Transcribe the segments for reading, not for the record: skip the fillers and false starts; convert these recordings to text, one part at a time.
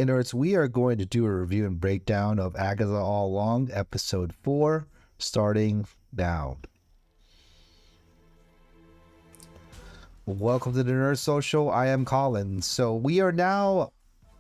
Nerds, we are going to do a review and breakdown of Agatha All Along, Episode 4, starting now. Welcome to the Nerd Social. I am Colin. So we are now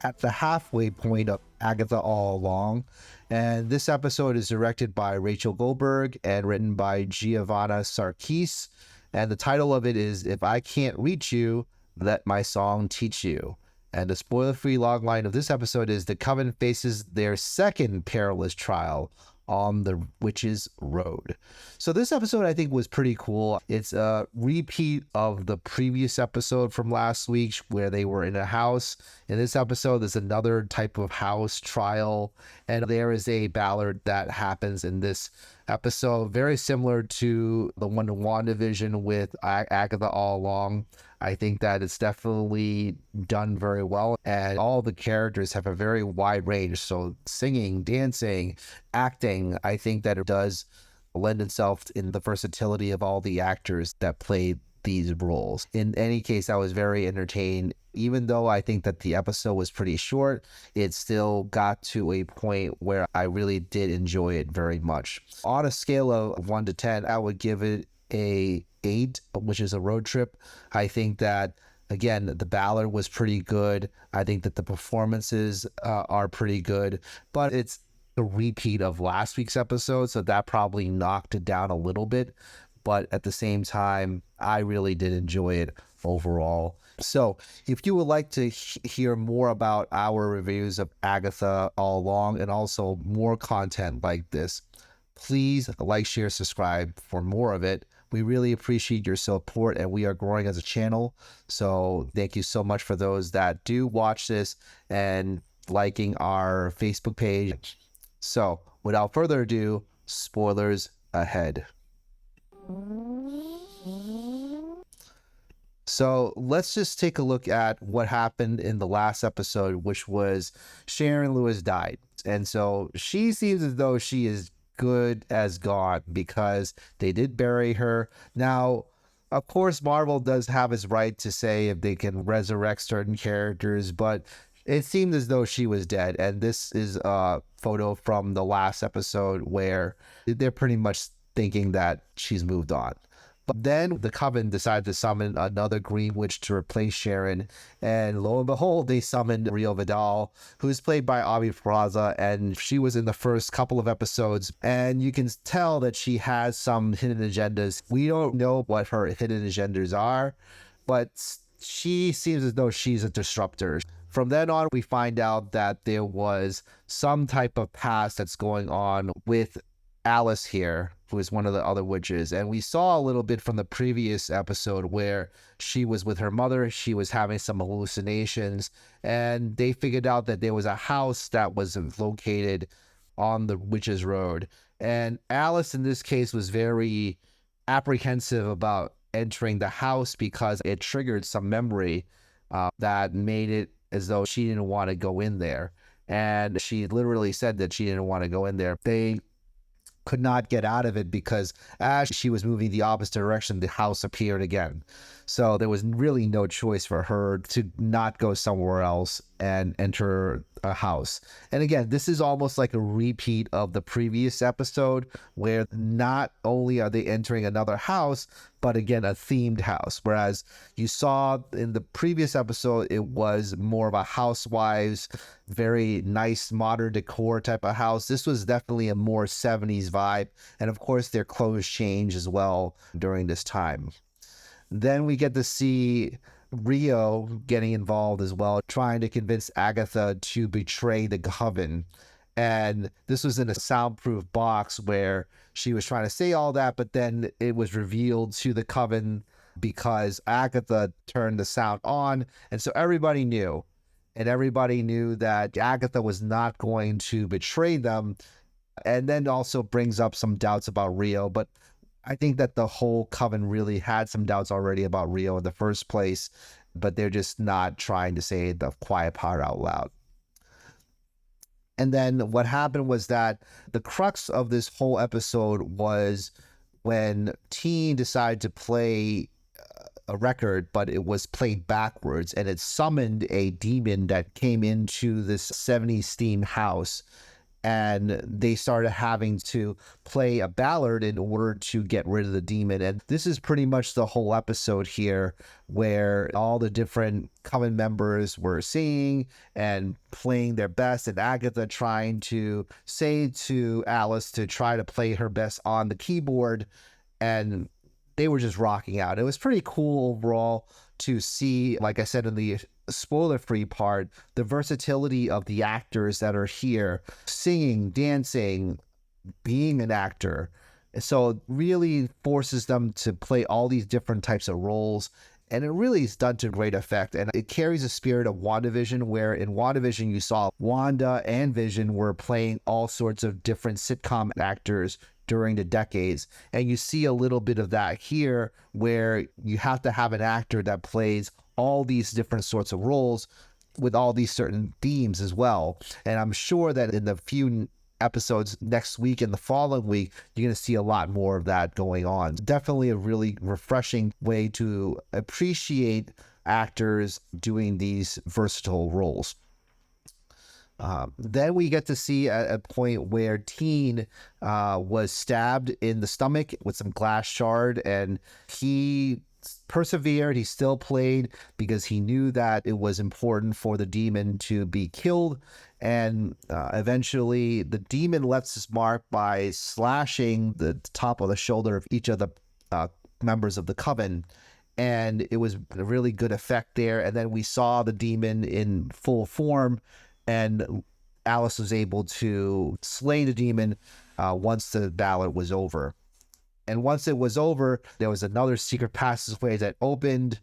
at the halfway point of Agatha All Along, and this episode is directed by Rachel Goldberg and written by Giovanna Sarquis, and the title of it is If I Can't Reach You, Let My Song Teach You. And the spoiler-free logline of this episode is the coven faces their second perilous trial on the Witch's Road. So this episode I think was pretty cool. It's a repeat of the previous episode from last week where they were in a house. In this episode, there's another type of house trial, and there is a ballad that happens in this episode, very similar to the one in WandaVision with Agatha All Along. I think that it's definitely done very well, and all the characters have a very wide range. So singing, dancing, acting, I think that it does lend itself in the versatility of all the actors that played these roles. In any case, I was very entertained. Even though I think that the episode was pretty short, it still got to a point where I really did enjoy it very much. On a scale of 1 to 10, I would give it a 8, which is a road trip. I think that, again, the ballad was pretty good. I think that the performances are pretty good, but it's a repeat of last week's episode, so that probably knocked it down a little bit. But at the same time, I really did enjoy it overall. So if you would like to hear more about our reviews of Agatha All Along and also more content like this, please like, share, subscribe for more of it. We really appreciate your support, and we are growing as a channel. So thank you so much for those that do watch this and liking our Facebook page. So without further ado, spoilers ahead. So let's just take a look at what happened in the last episode, which was Sharon Lewis died. And so she seems as though she is good as gone because they did bury her. Now, of course, Marvel does have its right to say if they can resurrect certain characters, but it seemed as though she was dead. And this is a photo from the last episode where they're pretty much thinking that she's moved on. But then the coven decided to summon another Green Witch to replace Sharon, and lo and behold, they summoned Rio Vidal, who's played by Aubrey Plaza, and she was in the first couple of episodes, and you can tell that she has some hidden agendas. We don't know what her hidden agendas are, but she seems as though she's a disruptor. From then on, we find out that there was some type of past that's going on with Alice here, who is one of the other witches. And we saw a little bit from the previous episode where she was with her mother. She was having some hallucinations, and they figured out that there was a house that was located on the Witch's Road. And Alice, in this case, was very apprehensive about entering the house because it triggered some memory that made it as though she didn't want to go in there. And she literally said that she didn't want to go in there. They could not get out of it because as she was moving the opposite direction, the house appeared again. So there was really no choice for her to not go somewhere else and enter a house. And again, this is almost like a repeat of the previous episode where not only are they entering another house, but again, a themed house. Whereas you saw in the previous episode, it was more of a housewives, very nice modern decor type of house. This was definitely a more 70s vibe. And of course, their clothes change as well during this time. Then we get to see Rio getting involved as well, trying to convince Agatha to betray the coven. And this was in a soundproof box where she was trying to say all that, but then it was revealed to the coven because Agatha turned the sound on. And so everybody knew. And everybody knew that Agatha was not going to betray them. And then also brings up some doubts about Rio. But I think that the whole coven really had some doubts already about Rio in the first place, but they're just not trying to say the quiet part out loud. And then what happened was that the crux of this whole episode was when Teen decided to play a record, but it was played backwards, and it summoned a demon that came into this 70s themed house. And they started having to play a ballad in order to get rid of the demon. And this is pretty much the whole episode here, where all the different coven members were singing and playing their best, and Agatha trying to say to Alice to try to play her best on the keyboard, and they were just rocking out. It was pretty cool overall to see, like I said in the spoiler-free part, the versatility of the actors that are here, singing, dancing, being an actor. So it really forces them to play all these different types of roles, and it really is done to great effect. And it carries the spirit of WandaVision, where in WandaVision you saw Wanda and Vision were playing all sorts of different sitcom actors during the decades. And you see a little bit of that here, where you have to have an actor that plays all these different sorts of roles with all these certain themes as well. And I'm sure that in the few episodes next week and the following week, you're going to see a lot more of that going on. Definitely a really refreshing way to appreciate actors doing these versatile roles. Then we get to see a point where Teen was stabbed in the stomach with some glass shard, and he persevered. He still played because he knew that it was important for the demon to be killed. And eventually the demon left his mark by slashing the top of the shoulder of each of the members of the coven. And it was a really good effect there. And then we saw the demon in full form, and Alice was able to slay the demon once the ballad was over. And once it was over, there was another secret passageway that opened,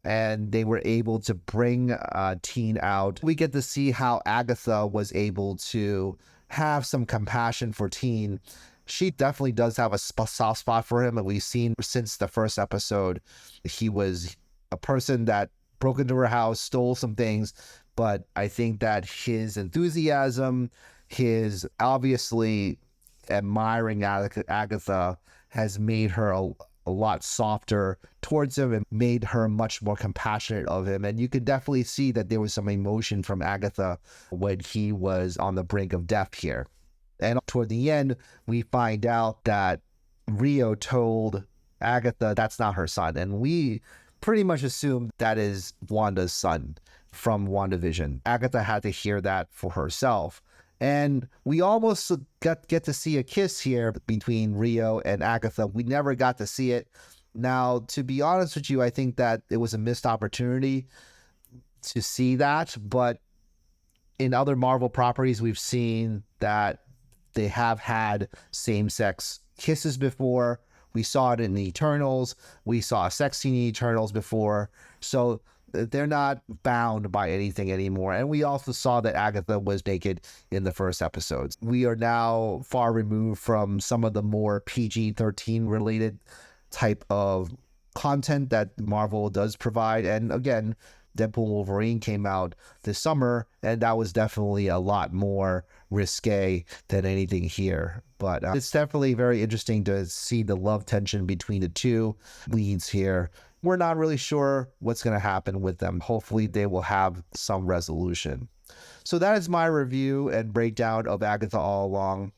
and they were able to bring Teen out. We get to see how Agatha was able to have some compassion for Teen. She definitely does have a soft spot for him, and we've seen since the first episode, he was a person that broke into her house, stole some things, but I think that his enthusiasm, his obviously admiring Agatha, has made her a lot softer towards him and made her much more compassionate of him. And you could definitely see that there was some emotion from Agatha when he was on the brink of death here. And toward the end, we find out that Rio told Agatha that's not her son. And we pretty much assume that is Wanda's son from WandaVision. Agatha had to hear that for herself. And we almost get to see a kiss here between Rio and Agatha. We never got to see it. Now, to be honest with you, I think that it was a missed opportunity to see that. But in other Marvel properties, we've seen that they have had same-sex kisses before. We saw it in the Eternals. We saw a sex scene in Eternals before. So they're not bound by anything anymore. And we also saw that Agatha was naked in the first episodes. We are now far removed from some of the more PG-13 related type of content that Marvel does provide. And again, Deadpool Wolverine came out this summer, and that was definitely a lot more risque than anything here. But it's definitely very interesting to see the love tension between the two leads here. We're not really sure what's going to happen with them. Hopefully they will have some resolution. So that is my review and breakdown of Agatha All Along.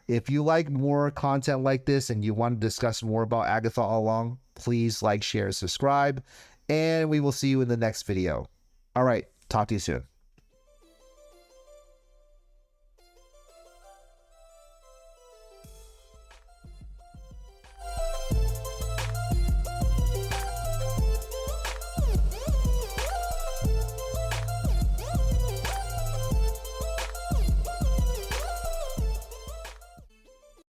If you like more content like this and you want to discuss more about Agatha All Along, please like, share, subscribe, and we will see you in the next video. All right, talk to you soon.